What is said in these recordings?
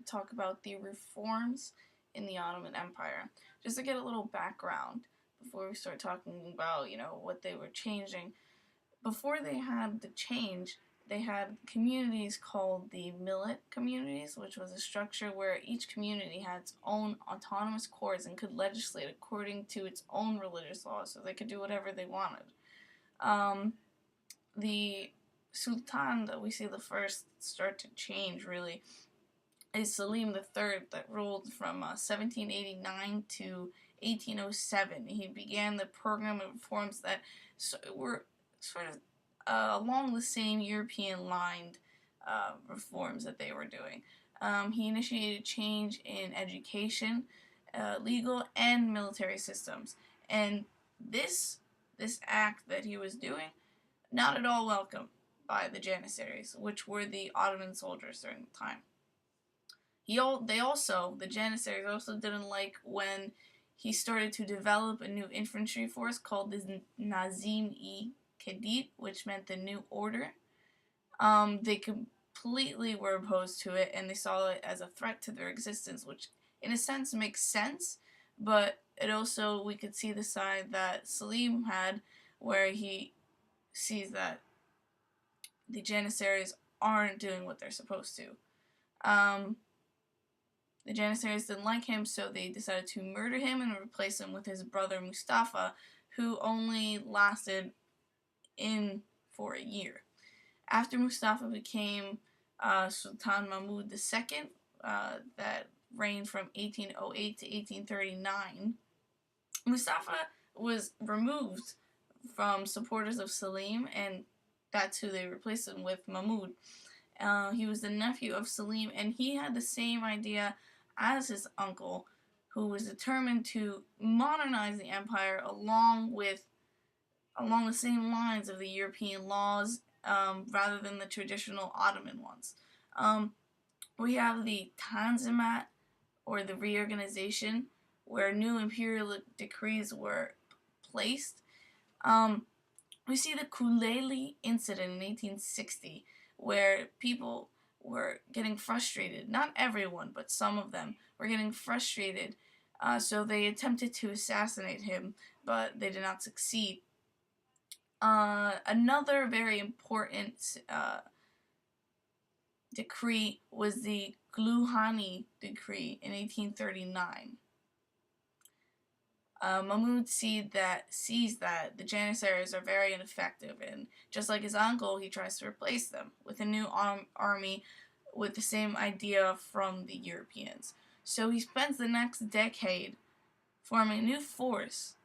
talk about the reforms in the Ottoman Empire. Just to get a little background before we start talking about, what they were changing. Before they had the change, they had communities called the millet communities, which was a structure where each community had its own autonomous courts and could legislate according to its own religious laws, so they could do whatever they wanted. The Sultan that we see the first start to change really is Selim III, that ruled from 1789 to 1807. He began the program of reforms that were sort of along the same European-lined reforms that they were doing. He initiated change in education, legal, and military systems. And this act that he was doing, not at all welcome by the Janissaries, which were the Ottoman soldiers during the time. The Janissaries also didn't like when he started to develop a new infantry force called the Nazim-i-Kedid, which meant the New Order. They completely were opposed to it, and they saw it as a threat to their existence, which in a sense makes sense, but it also, we could see the side that Selim had, where he sees that the Janissaries aren't doing what they're supposed to. The Janissaries didn't like him, so they decided to murder him and replace him with his brother Mustafa, who only lasted in for a year. After Mustafa became Sultan Mahmud II, that reigned from 1808 to 1839, Mustafa was removed from supporters of Selim, and that's who they replaced him with, Mahmud. He was the nephew of Selim, and he had the same idea as his uncle, who was determined to modernize the empire along the same lines of the European laws, rather than the traditional Ottoman ones. We have the Tanzimat, or the reorganization, where new imperial decrees were placed. We see the Kuleli incident in 1860, where people were getting frustrated. Not everyone, but some of them were getting frustrated. So they attempted to assassinate him, but they did not succeed. Another very important decree was the Gluhani decree in 1839. Mahmud sees that the Janissaries are very ineffective, and just like his uncle, he tries to replace them with a new army with the same idea from the Europeans. So he spends the next decade forming a new force,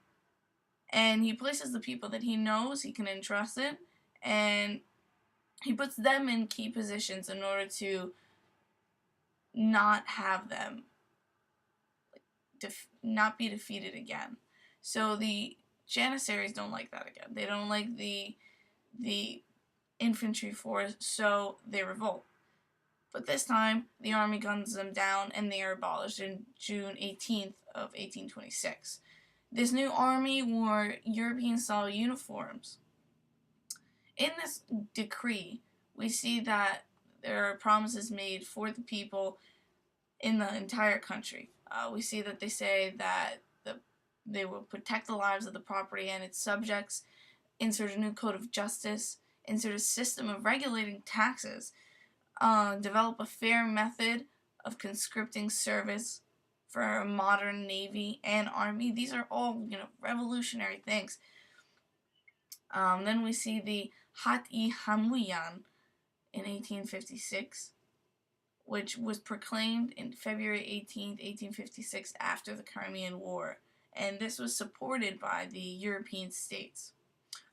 and he places the people that he knows he can entrust in, and he puts them in key positions in order to not have them not be defeated again. So the Janissaries don't like that again. They don't like the infantry force, so they revolt. But this time, the army guns them down, and they are abolished in June 18th of 1826. This new army wore European-style uniforms. In this decree, we see that there are promises made for the people in the entire country. We see that they say that they will protect the lives of the property and its subjects, insert a new code of justice, insert a system of regulating taxes, develop a fair method of conscripting service for a modern navy and army. These are all, revolutionary things. Then we see the Hat-i-Hamuyan in 1856, which was proclaimed in February 18th, 1856, after the Crimean War, and this was supported by the European states.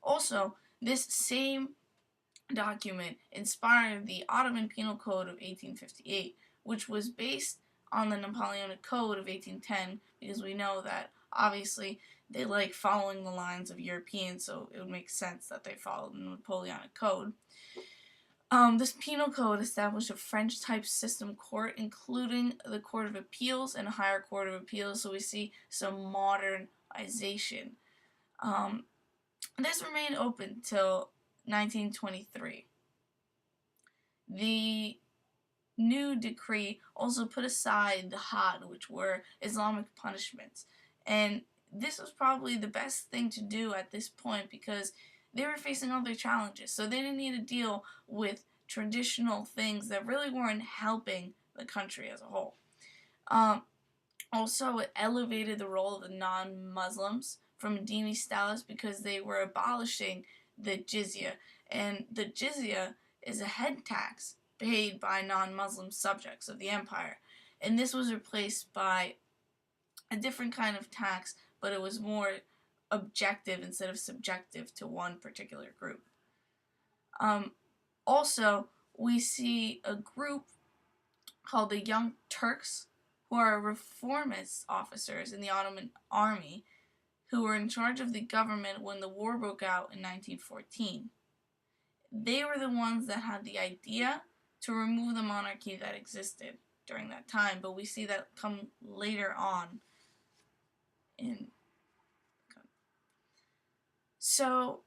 Also, this same document inspired the Ottoman Penal Code of 1858, which was based on the Napoleonic Code of 1810, because we know that, obviously, they like following the lines of Europeans, so it would make sense that they followed the Napoleonic Code. This penal code established a French-type system court, including the Court of Appeals and a higher Court of Appeals, so we see some modernization. This remained open till 1923. The new decree also put aside the had, which were Islamic punishments. And this was probably the best thing to do at this point because they were facing other challenges. So they didn't need to deal with traditional things that really weren't helping the country as a whole. Also, it elevated the role of the non-Muslims from dini status because they were abolishing the jizya. And the jizya is a head tax paid by non-Muslim subjects of the empire. And this was replaced by a different kind of tax, but it was more objective instead of subjective to one particular group. Also, we see a group called the Young Turks, who are reformist officers in the Ottoman army who were in charge of the government when the war broke out in 1914. They were the ones that had the idea to remove the monarchy that existed during that time, but we see that come later on in. So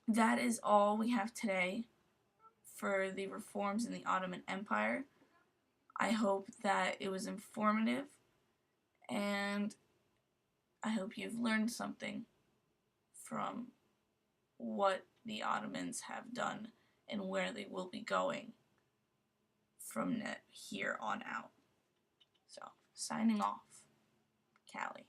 that is all we have today for the reforms in the Ottoman Empire. I hope that it was informative, and I hope you've learned something from what the Ottomans have done and where they will be going from here on out. So, signing off, Callie.